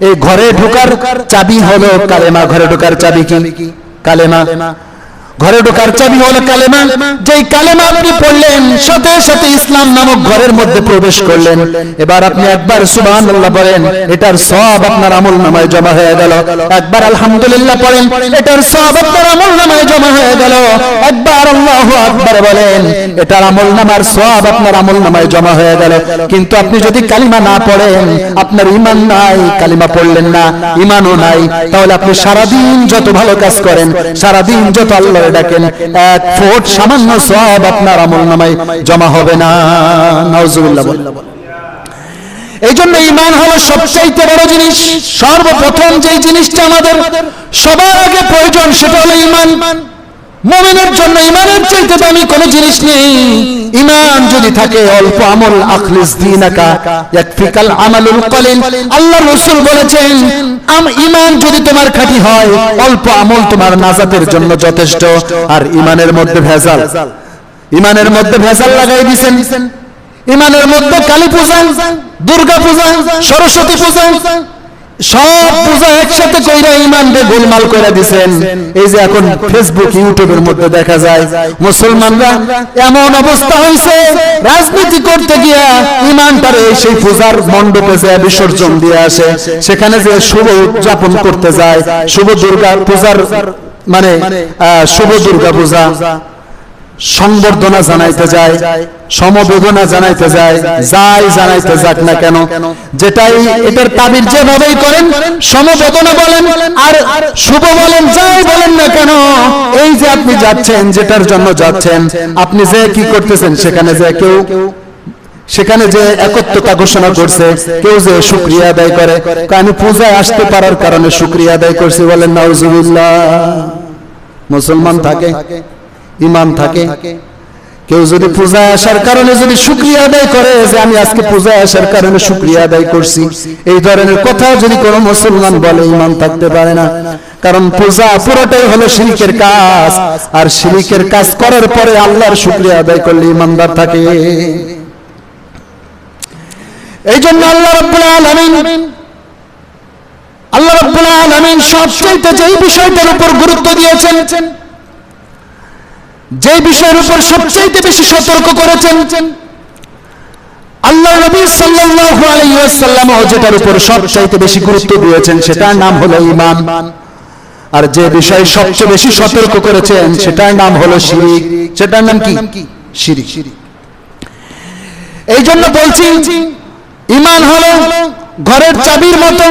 এই ঘরে ঢোকার চাবি হলো কালেমা। ঘরে ঢোকার চাবি কি? কালেমা। ঘরে ঢোকার চাবি হলো কালেমা। যেই কালেমা আপনি পড়লেন, সাথে সাথে ইসলাম নামক ঘরের মধ্যে প্রবেশ করলেন। এবার আপনি একবার সুবহানাল্লাহ বলেন, এটার সওয়াব আপনার আমলনামায় জমা হয়ে গেল। একবার আলহামদুলিল্লাহ পড়েন, এটার সওয়াব আপনার আমলনামায় জমা হয়ে গেল। একবার আল্লাহু আকবার বলেন, এটার আমলনামার সওয়াব আপনার আমলনামায় জমা হয়ে গেল। কিন্তু আপনি যদি কালিমা না পড়েন, আপনার ঈমান নাই, কালিমা পড়লেন না, ঈমানও নাই, তাহলে আপনি সারাদিন যত ভালো কাজ করেন, সারাদিন যত আল্লাহ ডাকেন, এক ফুট সামান্য সওয়াব আপনার আমলনামায় জমা হবে না। নাউজুবিল্লাহ। এই জন্য ঈমান হলো সবচাইতে বড় জিনিস। সর্বপ্রথম যে জিনিসটা আমাদের সবার আগে প্রয়োজন, সেটা হলো ঈমান। মুমিনের জন্য ঈমানের চাইতে দামি কোনো জিনিস নেই। ঈমান যদি থাকে, অল্প আমল, আখলিস দীনাকা ইয়াকফিকাল আমালুল কলিল। আল্লাহর রাসূল বলেছেন, ঈমান যদি তোমার খাঁটি হয়, অল্প আমল তোমার নাজাতের জন্য যথেষ্ট। আর ঈমানের মধ্যে ভেজাল, ঈমানের মধ্যে ভেজাল লাগাই দিয়েছেন। ঈমানের মধ্যে কালী পূজা, দুর্গা পূজা, সরস্বতী পূজা, সব পূজা একসাথে কইরা ঈমানকে গোলমাল করে দিবেন। এই যে এখন ফেসবুক, ইউটিউবের মধ্যে দেখা যায় মুসলমানরা এমন অবস্থা হয়েছে, রাজনীতি করতে গিয়া ঈমানটারে সেই পূজার মণ্ডপে যায় বিসর্জন দিয়ে আসে। সেখানে যে শুভ উদযাপন করতে যায়, শুভ দুর্গা পূজার মানে শুভ দুর্গা পূজা সংবর্ধনা জানাইতে যায়, সমবেদনা জানাইতে যায়, যাই জানাইতে যাক না কেন, যেটাই এটার তাবির যেভাবেই করেন, সমবেদনা বলেন আর শুভ বলেন, যাই বলেন না কেন, এই যে আপনি যাচ্ছেন, যেটার জন্য যাচ্ছেন, আপনি যে কি করতেছেন, সেখানে যে একত্রতা ঘোষণা করছে, কেউ যে শুকরিয়া আদায় করে, আমি পূজায় আসতে পারার কারণে শুকরিয়া আদায় করছি, বলেন নাউজুবিল্লাহ। মুসলমান থাকে, ঈমান থাকে, কেউ যদি পূজায় আসার কারণে যদি শুকরিয়া আদায় করে যে আমি আজকে পূজায় আসার কারণে শুকরিয়া আদায় করছি, এই ধরনের কথা যদি কোনো মুসলমান বলে, ঈমান থাকতে পারে না। কারণ পূজা পুরোটাই হলো শিরকের কাজ, আর শিরকের কাজ করার পরে আল্লাহর শুকরিয়া আদায় করলে ঈমানদার থাকে। এই জন্য আল্লাহ রাব্বুল আলামিন সবচেয়ে যেই বিষয়টার উপর গুরুত্ব দিয়েছেন, যে বিষয়ের উপর সবচেয়ে বেশি সতর্ক করেছেন, আল্লাহ নবী সাল্লাল্লাহু আলাইহি ওয়াসাল্লাম যেটার উপর সবচেয়ে বেশি গুরুত্ব দিয়েছেন, সেটার নাম হলো ঈমান। আর যে বিষয় সবচেয়ে বেশি সতর্ক করেছেন, সেটার নাম হলো শিরক। সেটার নাম কি? শিরক। এই জন্য বলছি, ঈমান হলো ঘরের চাবির মতো।